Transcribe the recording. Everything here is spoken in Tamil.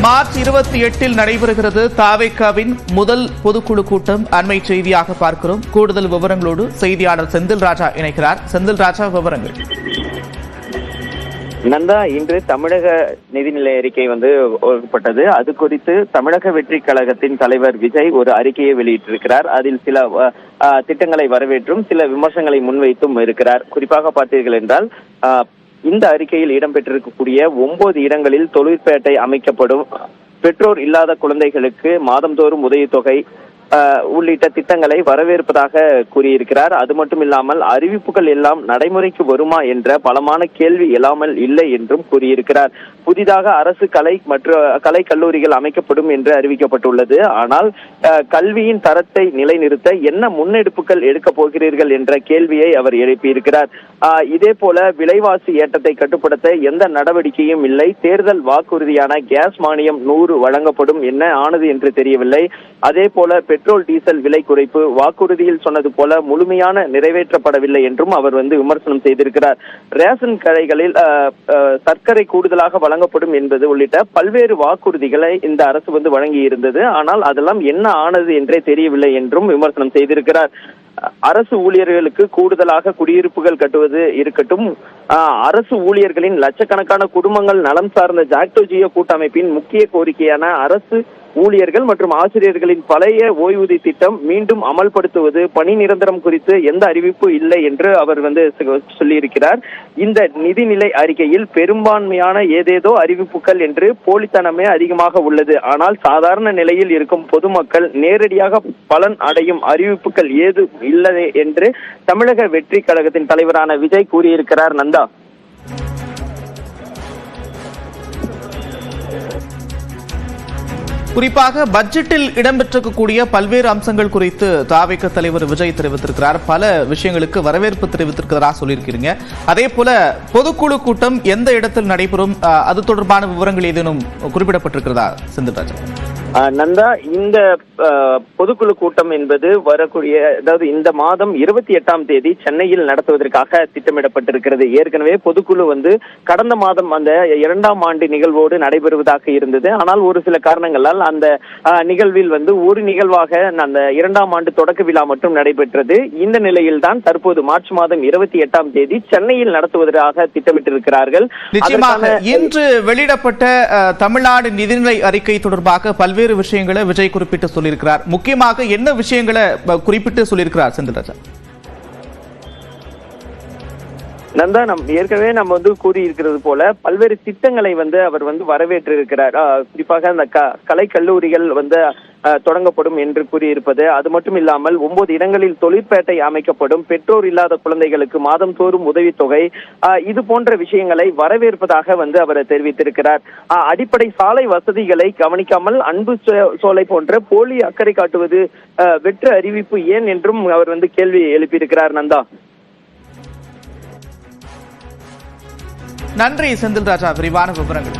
மார்ச் 28 நடைபெறுகிறது தாவேகாவின் முதல் பொதுக்குழு கூட்டம். அண்மை செய்தியாக பார்க்கிறோம். கூடுதல் விவரங்களோடு செய்தியாளர் செந்தில் ராஜா இணைக்கிறார். செந்தில் ராஜா, விவரங்கள். நந்தா, இன்று தமிழக நிதிநிலை அறிக்கை ஒதுக்கப்பட்டது. அது குறித்து தமிழக வெற்றி கழகத்தின் தலைவர் விஜய் ஒரு அறிக்கையை வெளியிட்டிருக்கிறார். அதில் சில திட்டங்களை வரவேற்றும் சில விமர்சனங்களை முன்வைத்தும் இருக்கிறார். குறிப்பாக பார்த்தீர்கள் என்றால் இந்த அறிக்கையில் இடம்பெற்றிருக்கக்கூடிய 9 இடங்களில் தொழிற்பேட்டை அமைக்கப்படும், பெற்றோர் இல்லாத குழந்தைகளுக்கு மாதந்தோறும் உதவித்தொகை உள்ளிட்ட திட்டங்களை வரவேற்பதாக கூறியிருக்கிறார். அது மட்டும் இல்லாமல் அறிவிப்புகள் எல்லாம் நடைமுறைக்கு வருமா என்ற பலமான கேள்வி இல்லாமல் இல்லை என்றும் கூறியிருக்கிறார். புதிதாக அரசு கலை கல்லூரிகள் அமைக்கப்படும் என்று அறிவிக்கப்பட்டுள்ளது. ஆனால் கல்வியின் தரத்தை நிலைநிறுத்த என்ன முன்னெடுப்புகள் எடுக்கப் போகிறீர்கள் என்ற கேள்வியை அவர் எழுப்பியிருக்கிறார். இதே போல விலைவாசி ஏற்றத்தை கட்டுப்படுத்த எந்த நடவடிக்கையும் இல்லை. தேர்தல் வாக்குறுதியான கேஸ் மானியம் 100 வழங்கப்படும், என்ன ஆனது என்று தெரியவில்லை. அதே போல பெட்ரோல் டீசல் விலை குறைப்பு வாக்குறுதியில் சொன்னது போல முழுமையான நிறைவேற்றப்படவில்லை என்றும் அவர் விமர்சனம் செய்திருக்கிறார். ரேஷன் கடைகளில் சர்க்கரை கூடுதலாக வழங்கப்படும் என்பது உள்ளிட்ட பல்வேறு வாக்குறுதிகளை இந்த அரசு வழங்கி இருந்தது. ஆனால் அதெல்லாம் என்ன ஆனது என்றே தெரியவில்லை என்றும் விமர்சனம் செய்திருக்கிறார். அரசு ஊழியர்களுக்கு கூடுதலாக குடியிருப்புகள் கட்டுவது இருக்கட்டும், அரசு ஊழியர்களின் லட்சக்கணக்கான குடும்பங்கள் நலம் சார்ந்த ஜாக்டோ ஜியோ கூட்டமைப்பின் முக்கிய கோரிக்கையான அரசு ஊழியர்கள் மற்றும் ஆசிரியர்களின் பழைய ஓய்வூதிய திட்டம் மீண்டும் அமல்படுத்துவது, பணி நிரந்தரம் குறித்து எந்த அறிவிப்பு இல்லை என்று அவர் சொல்லியிருக்கிறார். இந்த நிதிநிலை அறிக்கையில் பெரும்பான்மையான ஏதேதோ அறிவிப்புகள் என்று போலித்தனமே அதிகமாக உள்ளது. ஆனால் சாதாரண நிலையில் இருக்கும் பொதுமக்கள் நேரடியாக பலன் அடையும் அறிவிப்புகள் ஏதும் இல்லை என்று தமிழக வெற்றி கழகத்தின் தலைவரான விஜய் கூறியிருக்கிறார். நந்தா, குறிப்பாக பட்ஜெட்டில் இடம்பெற்றிருக்கக்கூடிய பல்வேறு அம்சங்கள் குறித்து தாவேக தலைவர் விஜய் தெரிவித்திருக்கிறார். பல விஷயங்களுக்கு வரவேற்பு தெரிவித்திருக்கிறதா சொல்லியிருக்கிறீங்க. அதே போல பொதுக்குழு கூட்டம் எந்த இடத்தில் நடைபெறும், அது தொடர்பான விவரங்கள் ஏதேனும் குறிப்பிடப்பட்டிருக்கிறதா செந்தில் ராஜா? நந்தா, இந்த பொதுக்குழு கூட்டம் என்பது வரக்கூடிய, அதாவது இந்த மாதம் 28ஆம் தேதி சென்னையில் நடத்துவதற்காக திட்டமிடப்பட்டிருக்கிறது. ஏற்கனவே பொதுக்குழு கடந்த மாதம் அந்த 2ஆம் ஆண்டு நிகழ்வோடு நடைபெறுவதாக இருந்தது. ஆனால் ஒரு சில காரணங்களால் அந்த நிகழ்வில் ஒரு நிகழ்வாக அந்த 2ஆம் ஆண்டு தொடக்க விழா மட்டும் நடைபெற்றது. இந்த நிலையில் தான் தற்போது மார்ச் மாதம் 28ஆம் தேதி சென்னையில் நடத்துவதற்காக திட்டமிட்டிருக்கிறார்கள். நிச்சயமாக இன்று வெளியிடப்பட்ட தமிழ்நாடு நிதிநிலை அறிக்கை தொடர்பாக பல்வேறு விஷயங்களை விஜய் குறிப்பிட்டு சொல்லியிருக்கிறார். முக்கியமாக என்ன விஷயங்களை குறிப்பிட்டு சொல்லியிருக்கிறார் செந்தில் ராஜா? நந்தா, ஏற்கனவே கூறியிருக்கிறது போல பல்வேறு திட்டங்களை அவர் வரவேற்றிருக்கிறார். குறிப்பாக அந்த கலை கல்லூரிகள் தொடங்கப்படும் என்று கூறியிருப்பது, அது மட்டும் இல்லாமல் 9 இடங்களில் தொழிற்பேட்டை அமைக்கப்படும், பெற்றோர் இல்லாத குழந்தைகளுக்கு மாதம் தோறும் உதவித்தொகை, இது போன்ற விஷயங்களை வரவேற்பதாக அவர் தெரிவித்திருக்கிறார். அடிப்படை சாலை வசதிகளை கவனிக்காமல் அன்பு சோலை போன்ற போலி அக்கறை காட்டுவது வெற்று அறிவிப்பு ஏன் என்றும் அவர் கேள்வி எழுப்பியிருக்கிறார். நந்தா, நன்றி செந்தில் ராஜா, விரிவான விவரங்கள்.